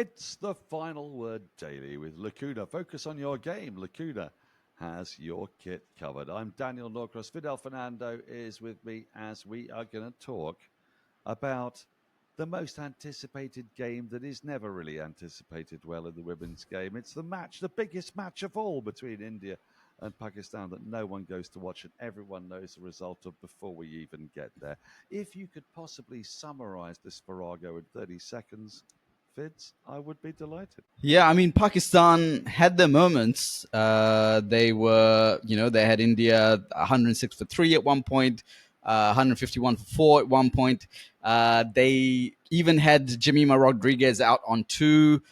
It's the Final Word Daily with Lacuna. Focus on your game. Lacuna has your kit covered. I'm Daniel Norcross. Fidel Fernando is with me as we are going to talk about the most anticipated game that is never really anticipated well in the women's game. It's the biggest match of all between India and Pakistan that no one goes to watch and everyone knows the result of before we even get there. If you could possibly summarize this farrago in 30 seconds, Fids, I would be delighted. Yeah, I mean, Pakistan had their moments. They had India 106 for 3 at one point, 151 for 4 at one point. They even had Jemima Rodriguez out on 2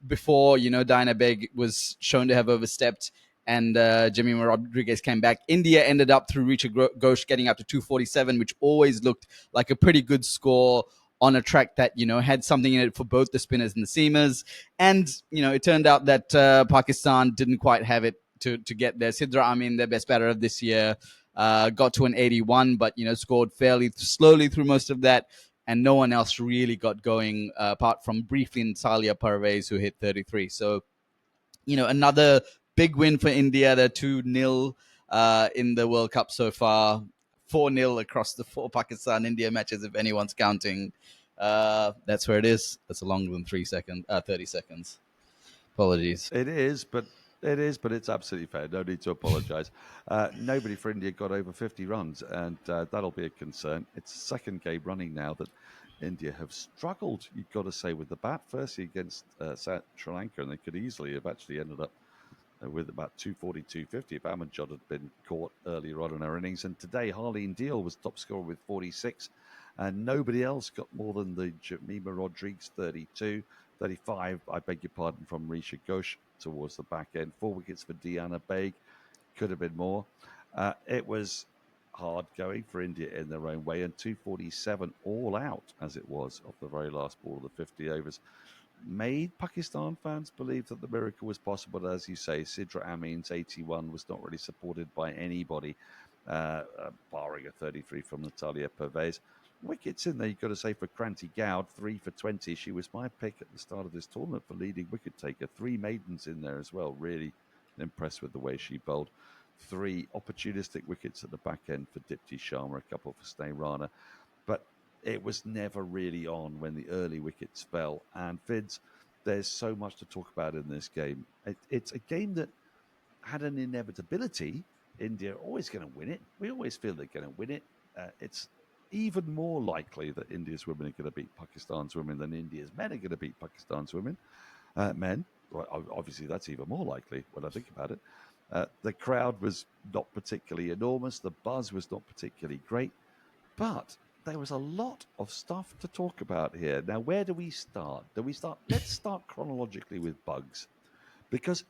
before, Diana Begg was shown to have overstepped and Jemima Rodriguez came back. India ended up through Richa Ghosh getting up to 247, which always looked like a pretty good score on a track that, had something in it for both the spinners and the seamers. And, it turned out that Pakistan didn't quite have it to get there. Sidra Amin, their best batter of this year, got to an 81, but, scored fairly slowly through most of that. And no one else really got going apart from briefly Natalia Parvez, who hit 33. So, another big win for India. They're 2-0 in the World Cup so far. 4-0 across the 4 Pakistan-India matches, if anyone's counting. That's where it is. That's longer than 30 seconds. Apologies. It is, but it's absolutely fair. No need to apologise. Nobody for India got over 50 runs, and that'll be a concern. It's the second game running now that India have struggled, you've got to say, with the bat. Firstly against Sri Lanka, and they could easily have actually ended up with about 240, 250 if Amanjot had been caught earlier on in her innings. And today, Harleen Deal was top scorer with 46, and nobody else got more than the Jemima Rodriguez 32. 35, I beg your pardon, from Risha Ghosh towards the back end. 4 wickets for Diana Begg. Could have been more. It was hard going for India in their own way, and 247 all out, as it was, of the very last ball of the 50 overs. Made Pakistan fans believe that the miracle was possible. As you say, Sidra Amin's 81 was not really supported by anybody, barring a 33 from Natalia Pervez. Wickets in there, you've got to say, for Kranti Goud, 3 for 20. She was my pick at the start of this tournament for leading wicket taker. 3 maidens in there as well. Really impressed with the way she bowled. 3 opportunistic wickets at the back end for Dipti Sharma, a couple for Sneh Rana. But it was never really on when the early wickets fell. And Fids, there's so much to talk about in this game. It's a game that had an inevitability. India are always going to win it. We always feel they're going to win it. It's even more likely that India's women are going to beat Pakistan's women than India's men are going to beat Pakistan's men. Well, obviously, that's even more likely when I think about it. The crowd was not particularly enormous. The buzz was not particularly great. But there was a lot of stuff to talk about here. Now, where do we start? Let's start chronologically with bugs. Because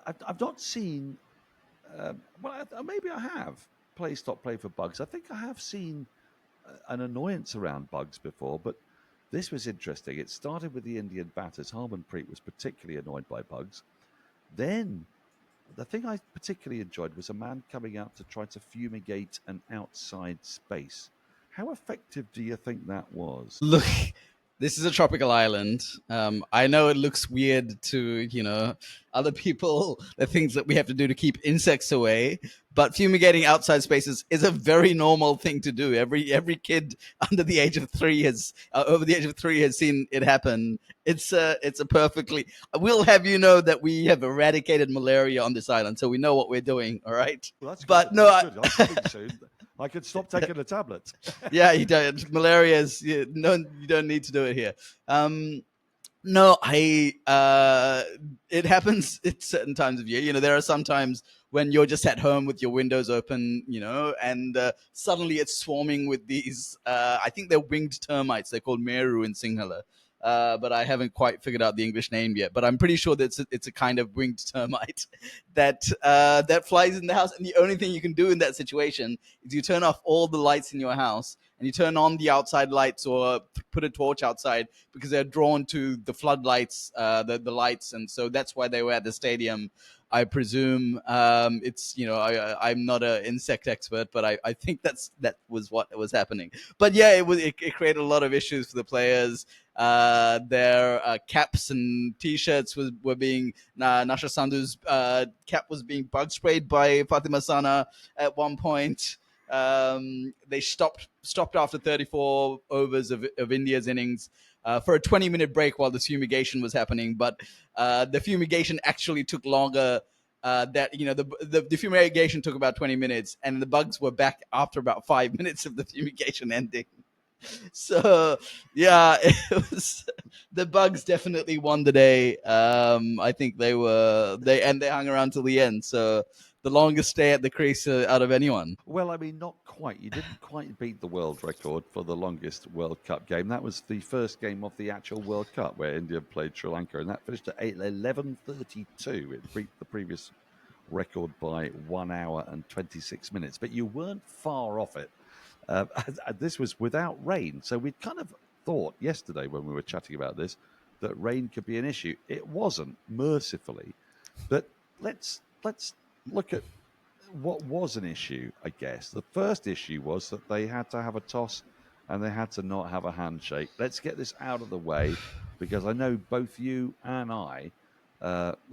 I've not seen, maybe I have, stop play for bugs. I think I have seen an annoyance around bugs before, but this was interesting. It started with the Indian batters. Harmanpreet was particularly annoyed by bugs. Then the thing I particularly enjoyed was a man coming out to try to fumigate an outside space. How effective do you think that was? Look, this is a tropical island. I know it looks weird to, other people, the things that we have to do to keep insects away, but fumigating outside spaces is a very normal thing to do. Every kid over the age of 3 has seen it happen. It's a perfectly. We'll have you know that we have eradicated malaria on this island, so we know what we're doing. All right. Well, that's but good. no, That's good. I'm coming soon. I could stop taking the tablet. Yeah, you don't. Malaria is no. You don't need to do it here. No, it happens at certain times of year. There are some times when you're just at home with your windows open, and suddenly it's swarming with these. I think they're winged termites. They're called meru in Sinhala. But I haven't quite figured out the English name yet. But I'm pretty sure that it's a kind of winged termite that flies in the house. And the only thing you can do in that situation is you turn off all the lights in your house and you turn on the outside lights or put a torch outside because they're drawn to the floodlights, the lights. And so that's why they were at the stadium I presume it's I'm not an insect expert, but I think that was what was happening. But yeah, it created a lot of issues for the players. Their caps and t-shirts were being Nasha Sandhu's cap was being bug sprayed by Fatima Sana at one point. They stopped after 34 overs of India's innings for a 20-minute break while the fumigation was happening. But the fumigation actually took longer. The fumigation took about 20 minutes, and the bugs were back after about 5 minutes of the fumigation ending. So yeah, it was the bugs definitely won the day. I think they hung around till the end. So the longest stay at the crease out of anyone. Well, I mean, not quite. You didn't quite beat the world record for the longest World Cup game. That was the first game of the actual World Cup where India played Sri Lanka, and that finished at 11:32. It beat the previous record by 1 hour and 26 minutes. But you weren't far off it. This was without rain. So we'd kind of thought yesterday when we were chatting about this that rain could be an issue. It wasn't, mercifully. But let's look at what was an issue, I guess. The first issue was that they had to have a toss and they had to not have a handshake. Let's get this out of the way because I know both you and I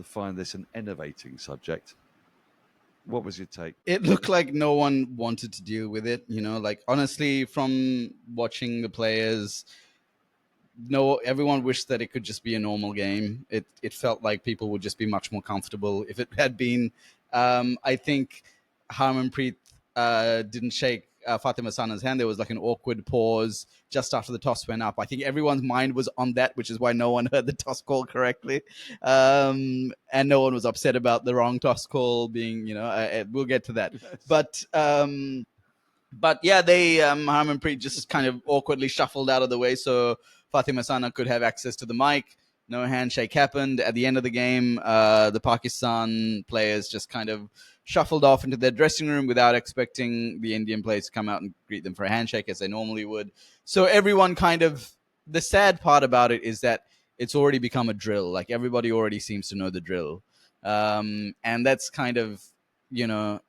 find this an enervating subject. What was your take? It looked like no one wanted to deal with it. Like honestly, from watching the players, no, everyone wished that it could just be a normal game. It felt like people would just be much more comfortable if it had been. I think Harmanpreet didn't shake Fatima Sana's hand. There was like an awkward pause just after the toss went up. I think everyone's mind was on that, which is why no one heard the toss call correctly, and no one was upset about the wrong toss call being. We'll get to that, Yes. But yeah, they Harmanpreet just kind of awkwardly shuffled out of the way so Fatima Sana could have access to the mic. No handshake happened. At the end of the game, the Pakistan players just kind of shuffled off into their dressing room without expecting the Indian players to come out and greet them for a handshake as they normally would. So everyone the sad part about it is that it's already become a drill. Like everybody already seems to know the drill. And that's kind of, there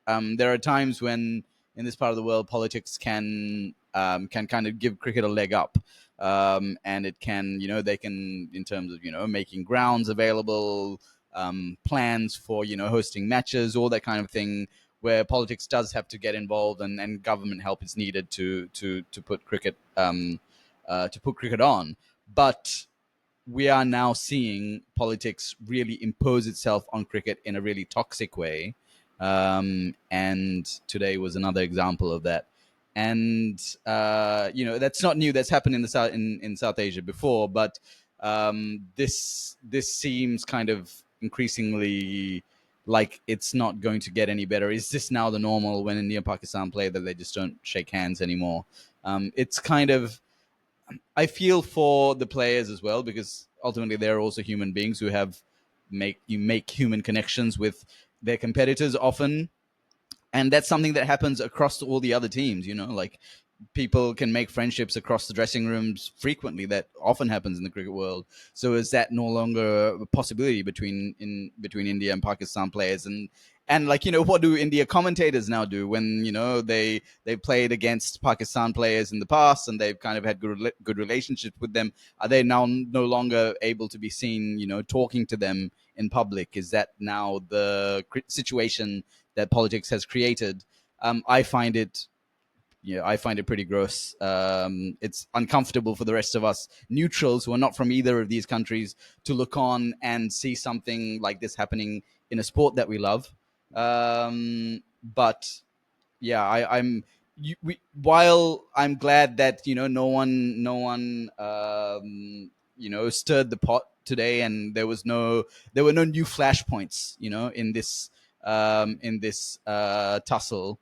are times when in this part of the world, politics can kind of give cricket a leg up, and it can, they can, in terms of making grounds available, plans for hosting matches, all that kind of thing, where politics does have to get involved and government help is needed to put cricket on, but we are now seeing politics really impose itself on cricket in a really toxic way. And today was another example of that. And that's not new. That's happened in the South in South Asia before, but this seems kind of increasingly like it's not going to get any better. Is this now the normal when India and Pakistan play that they just don't shake hands anymore? It's kind of, I feel for the players as well, because ultimately they're also human beings who make human connections with their competitors often, and that's something that happens across all the other teams. Like people can make friendships across the dressing rooms frequently. That often happens in the cricket world. So is that no longer a possibility between India and Pakistan players? And like, what do India commentators now do when they played against Pakistan players in the past and they've kind of had good relationships with them? Are they now no longer able to be seen talking to them in public? Is that now the situation that politics has created? I find it pretty gross. It's uncomfortable for the rest of us neutrals who are not from either of these countries to look on and see something like this happening in a sport that we love. But yeah, while I'm glad that no one stirred the pot today, and there were no new flashpoints in this tussle,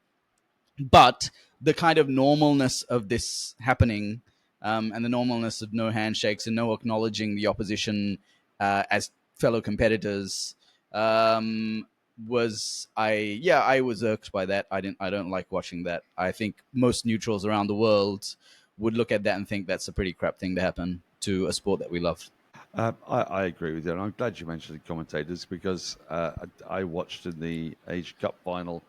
but the kind of normalness of this happening, and the normalness of no handshakes and no acknowledging the opposition as fellow competitors, I was irked by that. I don't like watching that. I think most neutrals around the world would look at that and think that's a pretty crap thing to happen to a sport that we love. I agree with you, and I'm glad you mentioned the commentators because I watched in the Asia Cup final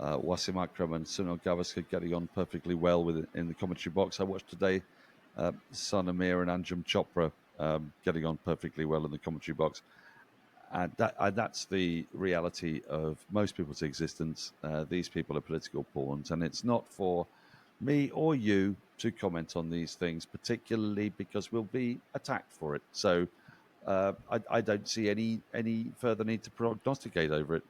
Wasim Akram and Sunil Gavaskar getting on perfectly well with it in the commentary box. I watched today Son Amir and Anjum Chopra getting on perfectly well in the commentary box. And that's the reality of most people's existence. These people are political pawns, and it's not for me or you to comment on these things, particularly because we'll be attacked for it. So I don't see any further need to prognosticate over it.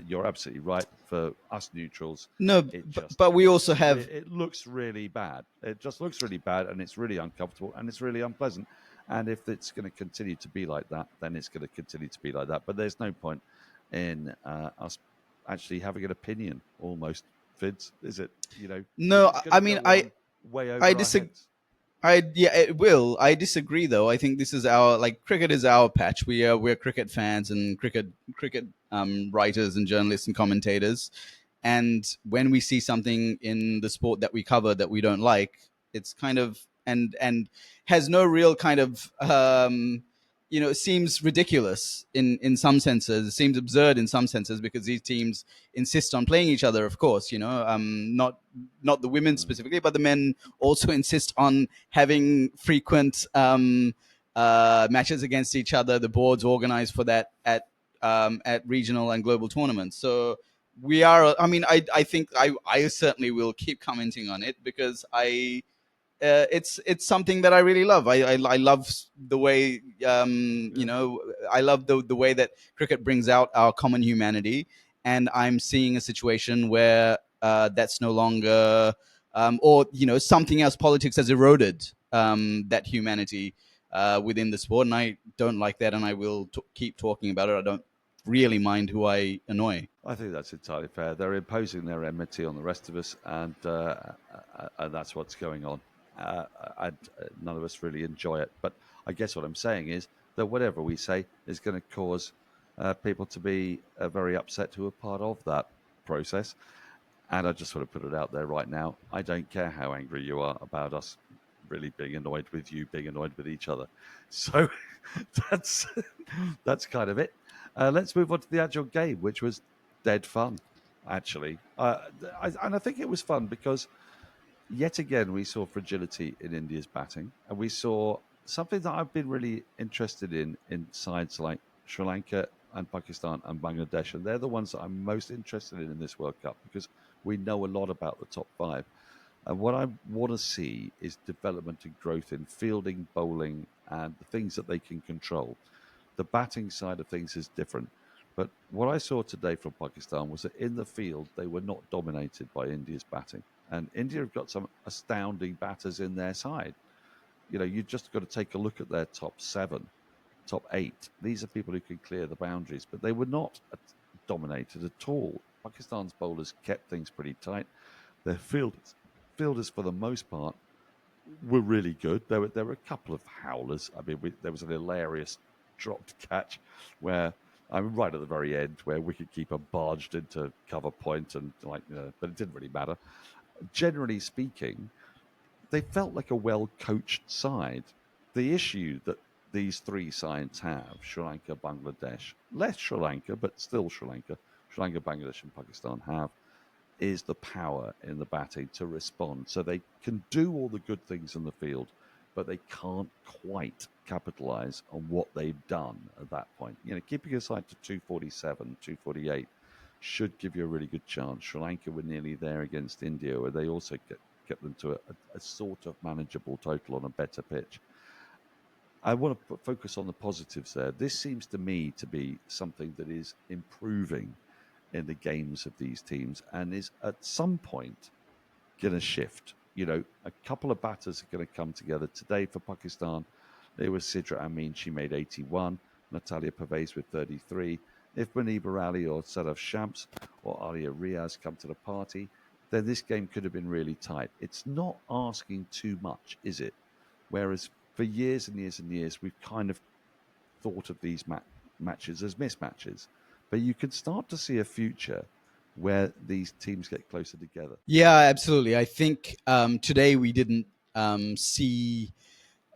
You're absolutely right. For us neutrals, No, it just but we also looks have it looks really bad. It just looks really bad, and it's really uncomfortable, and it's really unpleasant. And if it's going to continue to be like that, then it's going to continue to be like that. But there's no point in us actually having an opinion, almost, Fids, is it? Because no. it's going I to mean, go on way I over our disagree. heads. Yeah, it will. I disagree though. I think this is our like cricket is our patch. We're cricket fans and cricket writers and journalists and commentators. And when we see something in the sport that we cover that we don't like, it's kind of and has no real kind of it seems ridiculous in some senses. It seems absurd in some senses because these teams insist on playing each other. Of course, not the women Mm. specifically, but the men also insist on having frequent matches against each other. The boards organize for that at regional and global tournaments. So we are. I mean, I think I certainly will keep commenting on it because it's something that I really love. I love the way Yeah. I love the way that cricket brings out our common humanity, and I'm seeing a situation where that's no longer or something else. Politics has eroded that humanity within the sport, and I don't like that, and I will keep talking about it. I don't really mind who I annoy. I think that's entirely fair. They're imposing their enmity on the rest of us, and that's what's going on. None of us really enjoy it. But I guess what I'm saying is that whatever we say is going to cause people to be very upset who are part of that process. And I just want to put it out there right now. I don't care how angry you are about us really being annoyed with you, being annoyed with each other. So that's that's kind of it. Let's move on to the actual game, which was dead fun, actually. And I think it was fun because yet again we saw fragility in India's batting, and we saw something that I've been really interested in sides like Sri Lanka and Pakistan and Bangladesh, and they're the ones that I'm most interested in this World Cup because we know a lot about the top five. And what I want to see is development and growth in fielding, bowling, and the things that they can control. The batting side of things is different. But what I saw today from Pakistan was that in the field, they were not dominated by India's batting. And India have got some astounding batters in their side. You just got to take a look at their top seven, top eight. These are people who can clear the boundaries, but they were not dominated at all. Pakistan's bowlers kept things pretty tight. Their fielders for the most part, were really good. There were a couple of howlers. I mean, there was an hilarious dropped catch where I'm right at the very end where wicketkeeper barged into cover point and but it didn't really matter. Generally speaking, they felt like a well coached side. The issue that these three sides have, Sri Lanka, Bangladesh, less Sri Lanka, but still Sri Lanka, Bangladesh, and Pakistan have, is the power in the batting to respond. So they can do all the good things in the field, but they can't quite capitalize on what they've done at that point. Keeping aside to 247, 248 should give you a really good chance. Sri Lanka were nearly there against India, where they also get them to a sort of manageable total on a better pitch. I want to focus on the positives there. This seems to me to be something that is improving in the games of these teams and is at some point going to shift. A couple of batters are going to come together today for Pakistan. There was Sidra Amin, she made 81, Natalia Pervez with 33. If Muniba Ali or Sadaf Shams or Alia Riaz come to the party, then this game could have been really tight. It's not asking too much, is it? Whereas for years and years and years, we've kind of thought of these matches as mismatches. But you can start to see a future where these teams get closer together. Yeah, absolutely. I think today we didn't see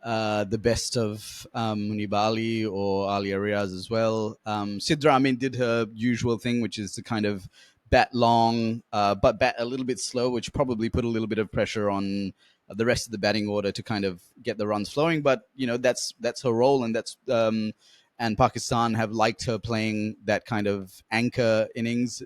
the best of Munib Ali or Ali Arias as well. Sidra, I mean, did her usual thing, which is to kind of bat long, but bat a little bit slow, which probably put a little bit of pressure on the rest of the batting order to kind of get the runs flowing. But that's her role, and and Pakistan have liked her playing that kind of anchor innings.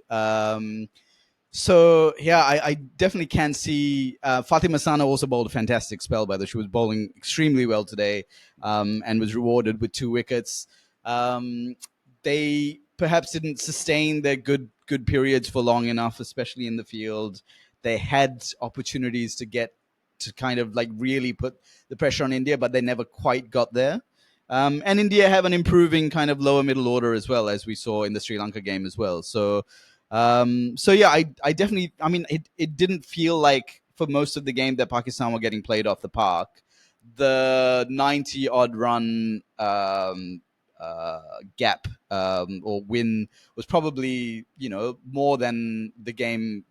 So yeah, I definitely can see Fatima Sana also bowled a fantastic spell. By the way, she was bowling extremely well today, and was rewarded with 2 wickets. Um, they perhaps didn't sustain their good periods for long enough, especially in the field. They had opportunities to get to kind of like really put the pressure on India, but they never quite got there. And India have an improving kind of lower middle order as well, as we saw in the Sri Lanka game as well. So yeah, I definitely, I mean, it didn't feel like for most of the game that Pakistan were getting played off the park. The 90 odd run gap or win was probably more than the game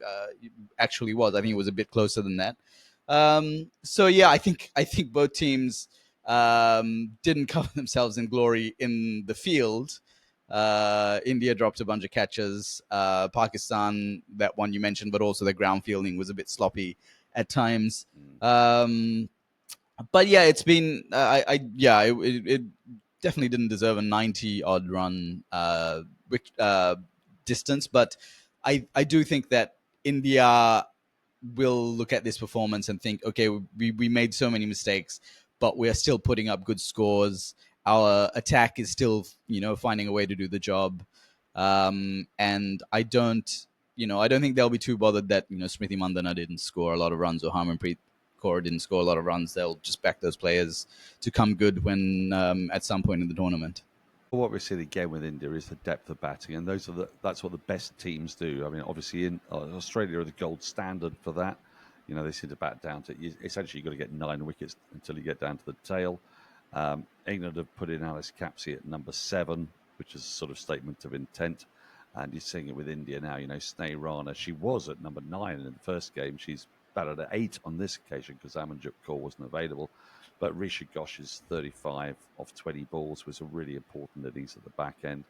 actually was. I think it was a bit closer than that. So yeah, I think both teams didn't cover themselves in glory in the field. India dropped a bunch of catches. Pakistan, that one you mentioned, but also the ground fielding was a bit sloppy at times. But yeah, it's been it definitely didn't deserve a 90 odd run distance, but I do think that India will look at this performance and think, okay, we made so many mistakes, but we are still putting up good scores. Our attack is still, finding a way to do the job. And I don't think they'll be too bothered that, Smriti Mandana didn't score a lot of runs or Harmanpreet Kaur didn't score a lot of runs. They'll just back those players to come good when at some point in the tournament. Well, what we're seeing again with India is the depth of batting, and that's what the best teams do. I mean, obviously, in Australia are the gold standard for that. They seem to bat down to essentially you've got to get 9 wickets until you get down to the tail. England have put in Alice Capsey at number 7, which is a sort of statement of intent. And you're seeing it with India now. Sneh Rana, she was at number 9 in the first game. She's batted at 8 on this occasion because Amanjit Kaur wasn't available. But Risha Ghosh's 35 off 20 balls was a really important innings at the back end.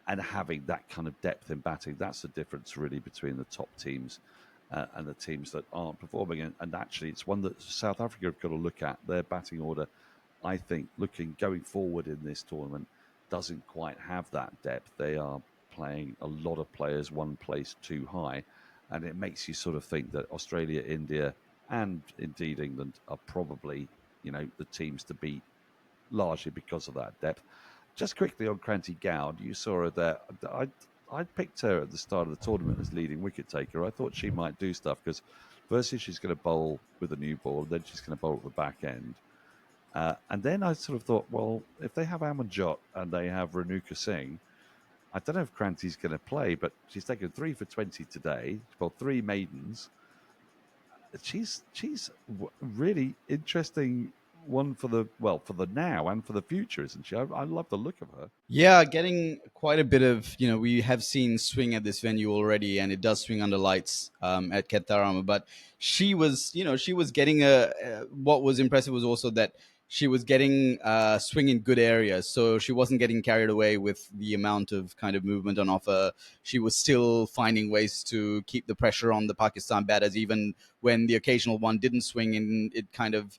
And having that kind of depth in batting, that's the difference really between the top teams and the teams that aren't performing. And actually, it's one that South Africa have got to look at. Their batting order, I think, going forward in this tournament, doesn't quite have that depth. They are playing a lot of players one place too high. And it makes you sort of think that Australia, India, and indeed England are probably the teams to beat largely because of that depth. Just quickly on Kranti Goud, you saw her there. I picked her at the start of the tournament as leading wicket taker. I thought she might do stuff because firstly she's going to bowl with a new ball, then she's going to bowl at the back end. And then I sort of thought, well, if they have Amanjot and they have Renuka Singh, I don't know if Kranti's going to play, but she's taken 3 for 20 today. Well, 3 maidens. She's really interesting one for the now and for the future, isn't she? I love the look of her. Yeah, getting quite a bit of, we have seen swing at this venue already, and it does swing under lights at Ketarama. But she was getting what was impressive was also that she was getting swing in good areas. So she wasn't getting carried away with the amount of kind of movement on offer. She was still finding ways to keep the pressure on the Pakistan batters, even when the occasional one didn't swing, and it kind of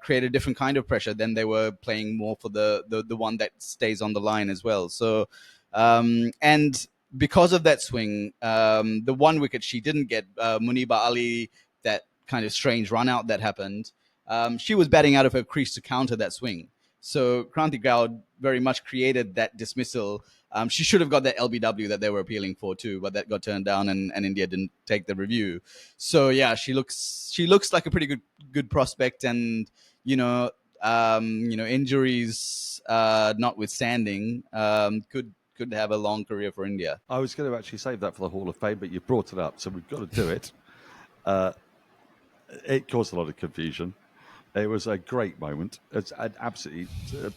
create a different kind of pressure. Then they were playing more for the one that stays on the line as well. So and because of that swing, the 1 wicket she didn't get, Muniba Ali, that kind of strange run out that happened, she was batting out of her crease to counter that swing. So Kranti Goud very much created that dismissal. She should have got that LBW that they were appealing for too, but that got turned down, and India didn't take the review. So yeah, she looks like a pretty good prospect, and injuries notwithstanding, could have a long career for India. I was going to actually save that for the Hall of Fame, but you brought it up, so we've got to do it. It caused a lot of confusion. It was a great moment. It's an absolutely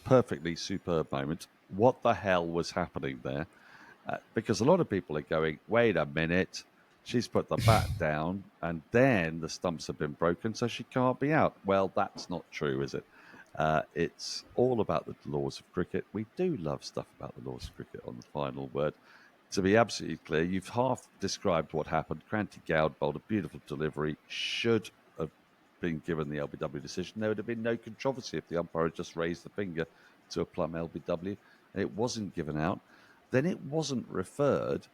perfectly superb moment. What the hell was happening there? Because a lot of people are going, wait a minute, She's put the bat down, and then the stumps have been broken, so she can't be out. Well, that's not true, is it? It's all about the laws of cricket. We do love stuff about the laws of cricket on the final word. To be absolutely clear, you've half described what happened. Cranty Gowd bowled a beautiful delivery, should have been given the LBW decision. There would have been no controversy if the umpire had just raised the finger to a plumb LBW and it wasn't given out. Then it wasn't referred.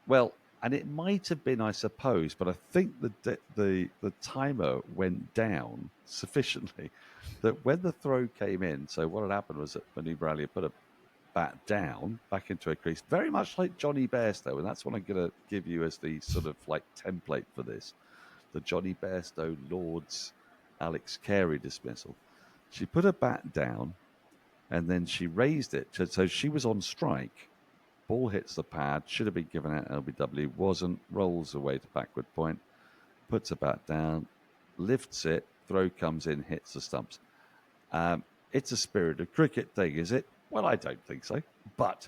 Well, and it might have been, I suppose, but I think the timer went down sufficiently that when the throw came in, so what had happened was that Manu Bradley put a bat down back into a crease, very much like Johnny Bairstow, and that's what I'm going to give you as the sort of like template for this: the Johnny Bairstow Lords Alex Carey dismissal. She put her bat down, and then she raised it, so she was on strike. Ball hits the pad, should have been given out LBW, wasn't, rolls away to backward point, puts a bat down, lifts it, throw comes in, hits the stumps. It's a spirit of cricket thing, is it? Well, I don't think so. But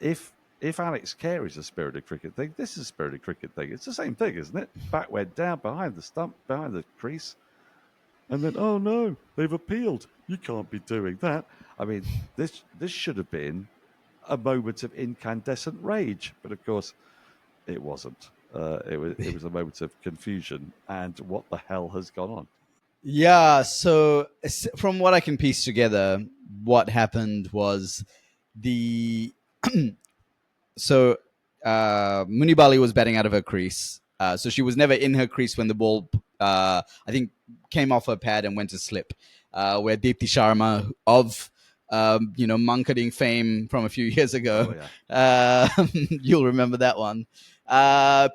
if Alex Carey's a spirit of cricket thing, this is a spirit of cricket thing. It's the same thing, isn't it? Bat went down behind the stump, behind the crease, and then, oh no, they've appealed. You can't be doing that. I mean, this should have been a moment of incandescent rage, but of course, it wasn't. It was a moment of confusion and what the hell has gone on. Yeah, so from what I can piece together, what happened was the so Munibali was batting out of her crease. So she was never in her crease when the ball, I think, came off her pad and went to slip. Where Deepti Sharma of Mankading fame from a few years ago, you'll remember that one.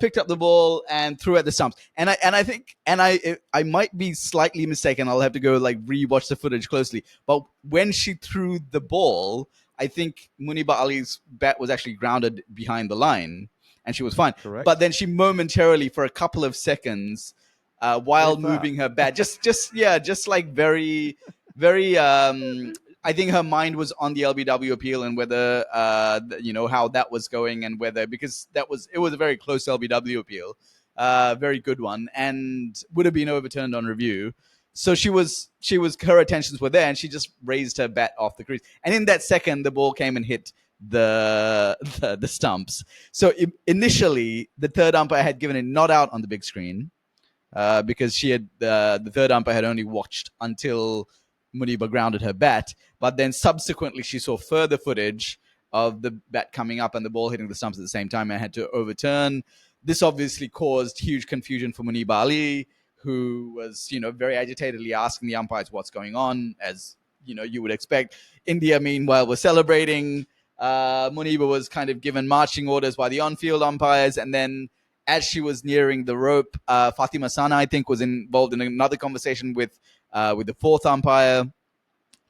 Picked up the ball and threw at the stumps. And I might be slightly mistaken. I'll have to go like rewatch the footage closely. But when she threw the ball, I think Muniba Ali's bat was actually grounded behind the line, and she was fine. Correct. But then she momentarily, for a couple of seconds, while moving her bat, just like very, very. I think her mind was on the LBW appeal and whether how that was going and whether, because it was a very close LBW appeal, very good one, and would have been overturned on review. So her attentions were there, and she just raised her bat off the crease. And in that second, the ball came and hit the stumps. So initially, the third umpire had given it not out on the big screen because the third umpire had only watched until Muniba grounded her bat. But then subsequently, she saw further footage of the bat coming up and the ball hitting the stumps at the same time and had to overturn. This obviously caused huge confusion for Muniba Ali, who was, very agitatedly asking the umpires what's going on, as, you would expect. India, meanwhile, was celebrating. Muniba was kind of given marching orders by the on-field umpires. And then as she was nearing the rope, Fatima Sana, I think, was involved in another conversation with the fourth umpire,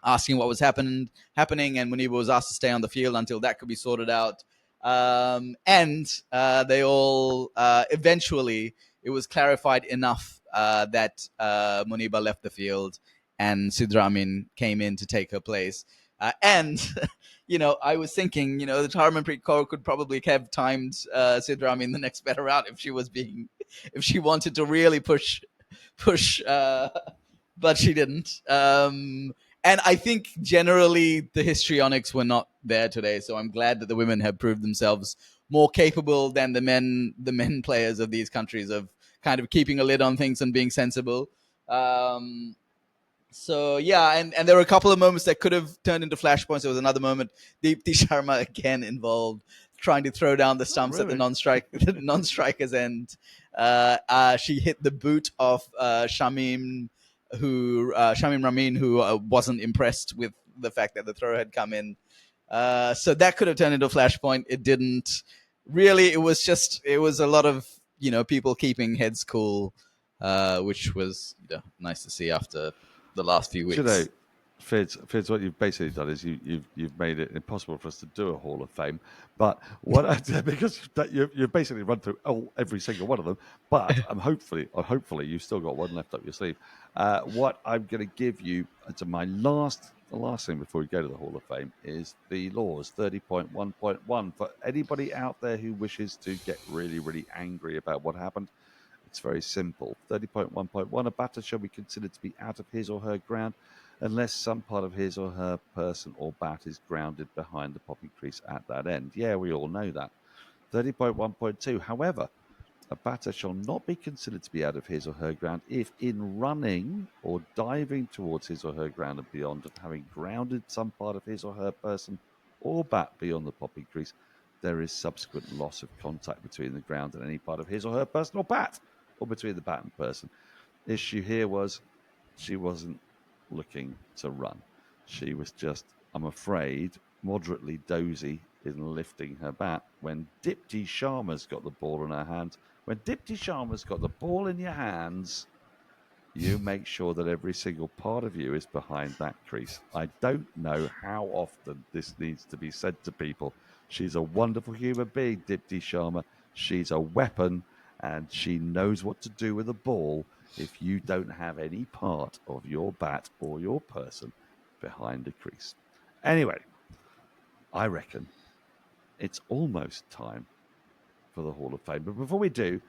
asking what was happening. And Muniba was asked to stay on the field until that could be sorted out. And they all eventually, it was clarified enough that Muniba left the field and Sidra Amin came in to take her place. And I was thinking, the Harmanpreet Kaur could probably have timed Sidra Amin the next better out if she wanted to really push, but she didn't. And I think generally the histrionics were not there today, so I'm glad that the women have proved themselves more capable than the men players of these countries of kind of keeping a lid on things and being sensible. So yeah, and there were a couple of moments that could have turned into flashpoints. There was another moment, Deepti Sharma again involved, trying to throw down the stumps at the non-striker's end. She hit the boot of Shamim Ramin, who wasn't impressed with the fact that the throw had come in. So that could have turned into a flashpoint. It didn't. Really, it was a lot of people keeping heads cool, which was nice to see after the last few weeks. Fids, what you've basically done is you've made it impossible for us to do a Hall of Fame. But because you've basically run through every single one of them. But hopefully you've still got one left up your sleeve. What I'm going to give you to my last the last thing before we go to the Hall of Fame is the laws 30.1.1. For anybody out there who wishes to get really, really angry about what happened, it's very simple. 30.1.1, a batter shall be considered to be out of his or her ground unless some part of his or her person or bat is grounded behind the popping crease at that end. Yeah, we all know that. 30.1.2, however, a batter shall not be considered to be out of his or her ground if, in running or diving towards his or her ground and beyond, and having grounded some part of his or her person or bat beyond the popping crease, there is subsequent loss of contact between the ground and any part of his or her person or bat, or between the bat and person. Issue here was she wasn't looking to run. She was just, I'm afraid, moderately dozy in lifting her bat when Dipti Sharma's got the ball in her hands. When Dipti Sharma's got the ball in your hands, you make sure that every single part of you is behind that crease. I don't know how often this needs to be said to people. She's a wonderful human being, Dipti Sharma. She's a weapon, and she knows what to do with a ball if you don't have any part of your bat or your person behind the crease. Anyway, I reckon it's almost time for the Hall of Fame. But before we do,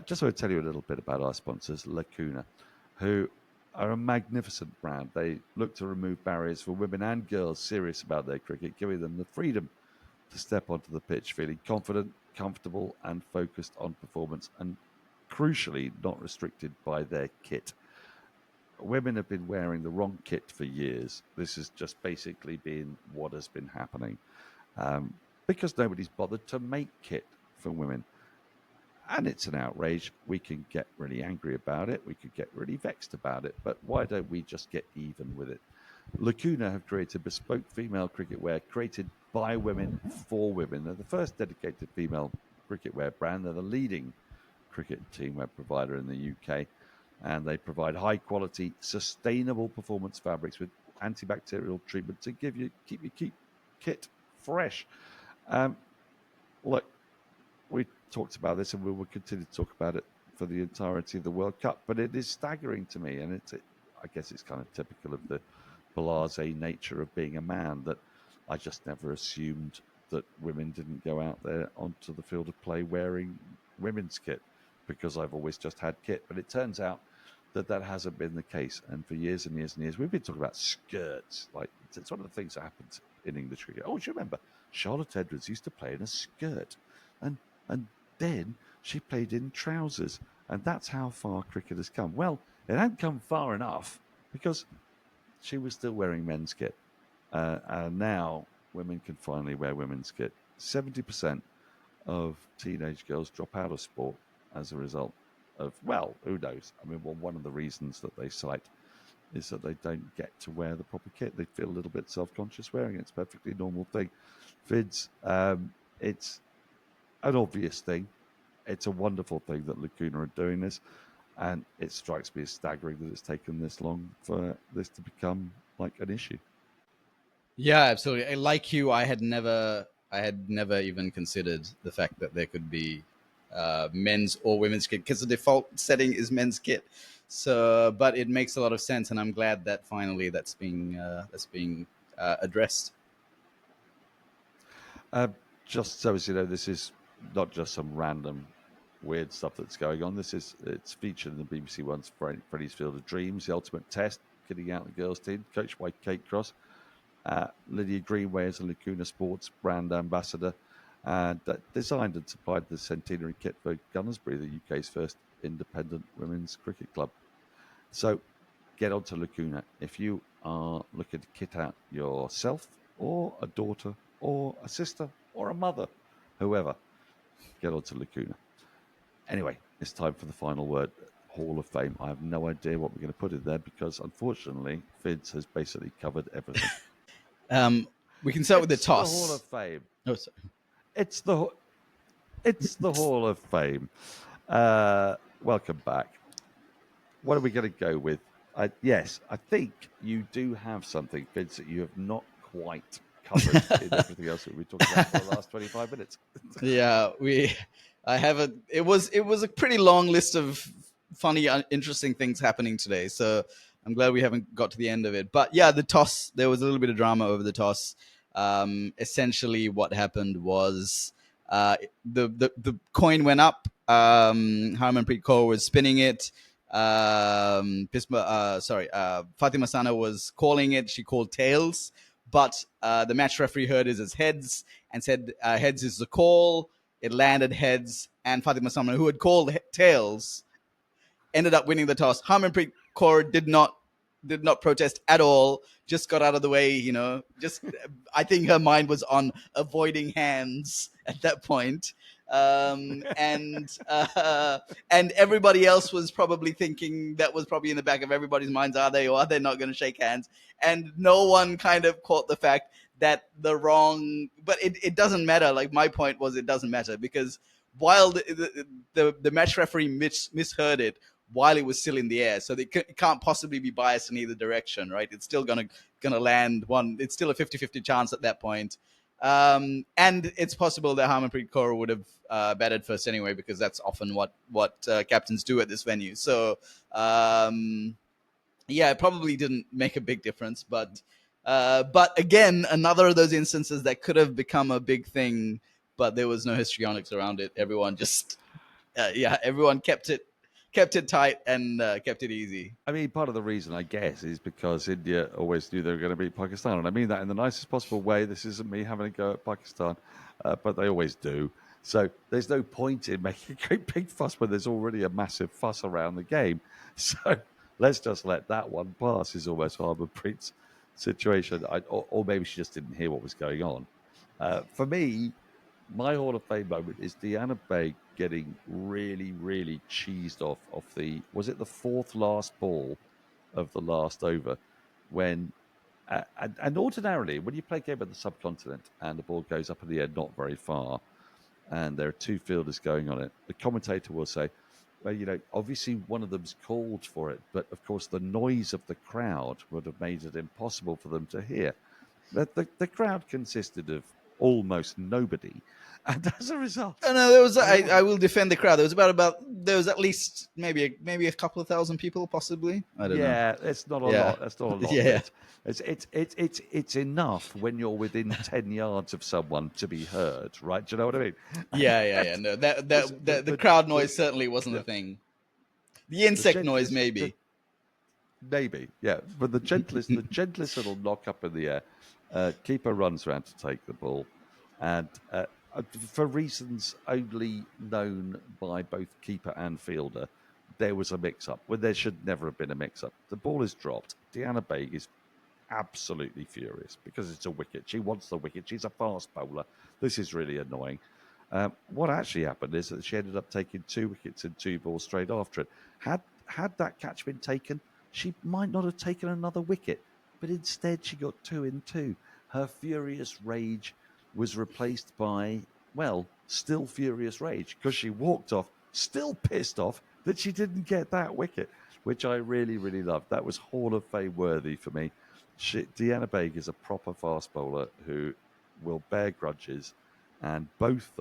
just want to tell you a little bit about our sponsors, Lacuna, who are a magnificent brand. They look to remove barriers for women and girls serious about their cricket, giving them the freedom to step onto the pitch feeling confident, comfortable, and focused on performance, and crucially, not restricted by their kit. Women have been wearing the wrong kit for years. This has just basically been what has been happening because nobody's bothered to make kit for women. And it's an outrage. We can get really angry about it. We could get really vexed about it. But why don't we just get even with it? Lacuna have created bespoke female cricket wear created by women for women. They're the first dedicated female cricket wear brand. They're the leading cricket teamwear provider in the UK. And they provide high quality, sustainable performance fabrics with antibacterial treatment to keep your kit fresh. Look, we talked about this and we will continue to talk about it for the entirety of the World Cup, but it is staggering to me, and I guess it's kind of typical of the blasé nature of being a man, that I just never assumed that women didn't go out there onto the field of play wearing women's kit, because I've always just had kit. But it turns out that hasn't been the case, and for years and years and years we've been talking about skirts. Like, it's one of the things that happens in English cricket. Oh, do you remember Charlotte Edwards used to play in a skirt, and then she played in trousers, and that's how far cricket has come. Well, it hadn't come far enough, because she was still wearing men's kit, and now women can finally wear women's kit. 70% of teenage girls drop out of sport as a result of, well, who knows? I mean, well, one of the reasons that they cite is that they don't get to wear the proper kit. They feel a little bit self-conscious wearing it. It's a perfectly normal thing. Fids, it's an obvious thing. It's a wonderful thing that Lacuna are doing this, and it strikes me as staggering that it's taken this long for this to become like an issue. Yeah, absolutely. Like you, I had never even considered the fact that there could be men's or women's kit, because the default setting is men's kit. So, but it makes a lot of sense, and I'm glad that finally that's being addressed. Just so as you know, this is not just some random weird stuff that's going on. It's featured in the BBC One's Freddie's Field of Dreams, The Ultimate Test, Kitting Out the Girls Team, coached by Kate Cross. Lydia Greenway is a Lacuna Sports brand ambassador, and designed and supplied the centenary kit for Gunnersbury, the UK's first independent women's cricket club. So get onto Lacuna if you are looking to kit out yourself, or a daughter, or a sister, or a mother, whoever. Get onto Lacuna. Anyway, it's time for the final word. Hall of Fame. I have no idea what we're going to put in there, because unfortunately, Fids has basically covered everything. We can start with the toss. The Hall of Fame. Oh, sorry. It's the Hall of Fame. Welcome back. What are we going to go with? Yes, I think you do have something, Vince, that you have not quite covered in everything else that we talked about for the last 25 minutes. Yeah, I have a. It was a pretty long list of funny, interesting things happening today. So I'm glad we haven't got to the end of it. But yeah, the toss, there was a little bit of drama over the toss. Essentially, what happened was the coin went up. Harmanpreet Kaur was spinning it. Fatima Sana was calling it. She called tails, but the match referee heard it as heads and said heads is the call. It landed heads, and Fatima Sana, who had called tails, ended up winning the toss. Harmanpreet Kaur did not protest at all. Just got out of the way, Just I think her mind was on avoiding hands at that point. And everybody else was probably thinking, that was probably in the back of everybody's minds, are they or are they not going to shake hands? And no one kind of caught the fact that but it doesn't matter. Like, my point was, it doesn't matter, because while the match referee misheard it while it was still in the air, so it can't possibly be biased in either direction, right? It's still gonna land one. It's still a 50-50 chance at that point. And it's possible that Harmanpreet Kaur would have batted first anyway, because that's often what captains do at this venue. So yeah, it probably didn't make a big difference, but again, another of those instances that could have become a big thing, but there was no histrionics around it. Everyone just everyone kept it tight and kept it easy. I mean, part of the reason, I guess, is because India always knew they were going to beat Pakistan. And I mean that in the nicest possible way. This isn't me having a go at Pakistan, but they always do. So there's no point in making a great big fuss when there's already a massive fuss around the game. So let's just let that one pass, is almost Harmanpreet's situation. Or maybe she just didn't hear what was going on. For me, my Hall of Fame moment is Deanna Begg getting really, really cheesed off was it the fourth last ball of the last over, when and ordinarily when you play a game of the subcontinent and the ball goes up in the air not very far, and there are two fielders going on it, the commentator will say, well, obviously one of them's called for it, but of course the noise of the crowd would have made it impossible for them to hear. The crowd consisted of almost nobody, and as a result, No, there was. I will defend the crowd. There was there was at least maybe a couple of thousand people, possibly. I don't know. yeah, it's not a Yeah, lot. That's not a lot, yeah, but it's enough when you're within 10 yards of someone to be heard, right? Do you know what I mean? yeah. No, the The crowd the noise certainly wasn't a the, thing. The the insect noise, gentlest, maybe. maybe, yeah, but the gentlest little knock up in the air. Keeper runs around to take the ball, and for reasons only known by both keeper and fielder, there was a mix-up when there should never have been a mix-up. The ball is dropped. Deanna Begg is absolutely furious because it's a wicket. She wants the wicket. She's a fast bowler. This is really annoying. What actually happened is that she ended up taking 2 wickets and 2 balls straight after it. Had that catch been taken, she might not have taken another wicket, but instead she got 2 in 2. Her furious rage was replaced by, well, still furious rage, because she walked off still pissed off that she didn't get that wicket, which I really, really loved. That was Hall of Fame worthy for me. Deanna Begg is a proper fast bowler who will bear grudges, and both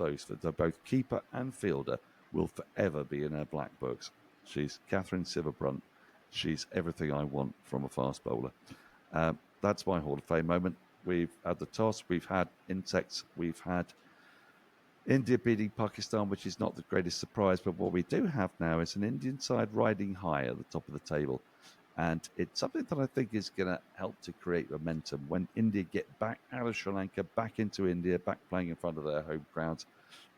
keeper and fielder, will forever be in her black books. She's Catherine Siverbrunt. She's everything I want from a fast bowler. That's my Hall of Fame moment. We've had the toss, we've had insects, we've had India beating Pakistan, which is not the greatest surprise, but what we do have now is an Indian side riding high at the top of the table. And it's something that I think is going to help to create momentum when India get back out of Sri Lanka, back into India, back playing in front of their home crowds.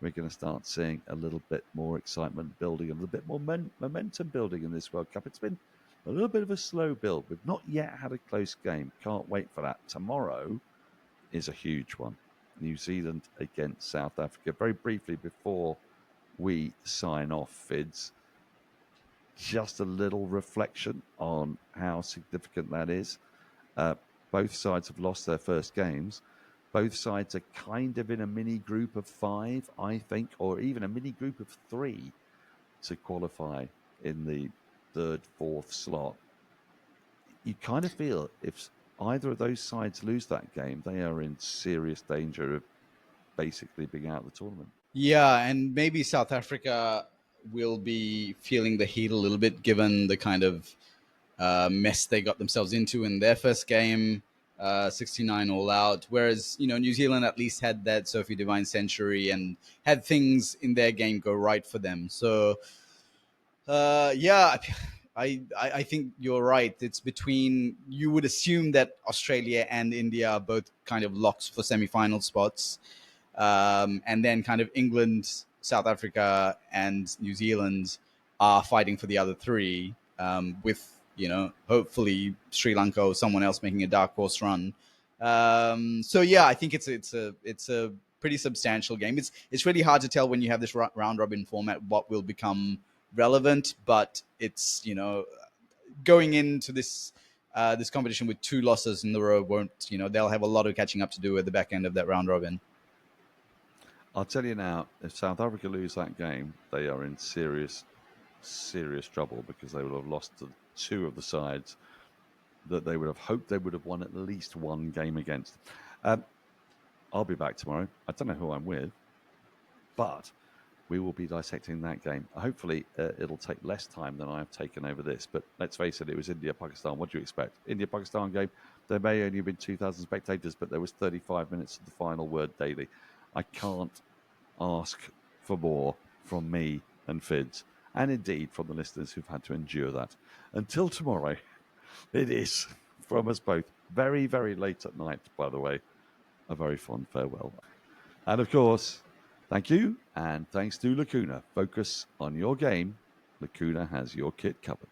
We're going to start seeing a little bit more excitement building, a little bit more momentum building in this World Cup. It's been a little bit of a slow build. We've not yet had a close game. Can't wait for that. Tomorrow is a huge one. New Zealand against South Africa. Very briefly before we sign off, Fids, just a little reflection on how significant that is. Both sides have lost their first games. Both sides are kind of in a mini group of 5, I think, or even a mini group of 3 to qualify in the 3rd, 4th slot. You kind of feel if either of those sides lose that game, they are in serious danger of basically being out of the tournament. Yeah, and maybe South Africa will be feeling the heat a little bit, given the kind of mess they got themselves into in their first game, 69 all out. Whereas, New Zealand at least had that Sophie Divine century and had things in their game go right for them. So, yeah, I think you're right. It's between, you would assume that Australia and India are both kind of locks for semi-final spots. And then kind of England, South Africa, and New Zealand are fighting for the other three, with hopefully Sri Lanka or someone else making a dark horse run. So yeah, I think it's a pretty substantial game. It's really hard to tell when you have this round robin format what will become relevant, but it's going into this competition with 2 losses in the row won't, they'll have a lot of catching up to do at the back end of that round robin. I'll tell you now, if South Africa lose that game, they are in serious trouble, because they will have lost to 2 of the sides that they would have hoped they would have won at least 1 game against. I'll be back tomorrow. I don't know who I'm with, but we will be dissecting that game. Hopefully, it'll take less time than I have taken over this. But let's face it, it was India-Pakistan. What do you expect? India-Pakistan game, there may only have been 2,000 spectators, but there was 35 minutes of the final word daily. I can't ask for more from me and Fids, and indeed from the listeners who've had to endure that. Until tomorrow, it is, from us both, very, very late at night, by the way, a very fond farewell. And of course, thank you, and thanks to Lacuna. Focus on your game. Lacuna has your kit covered.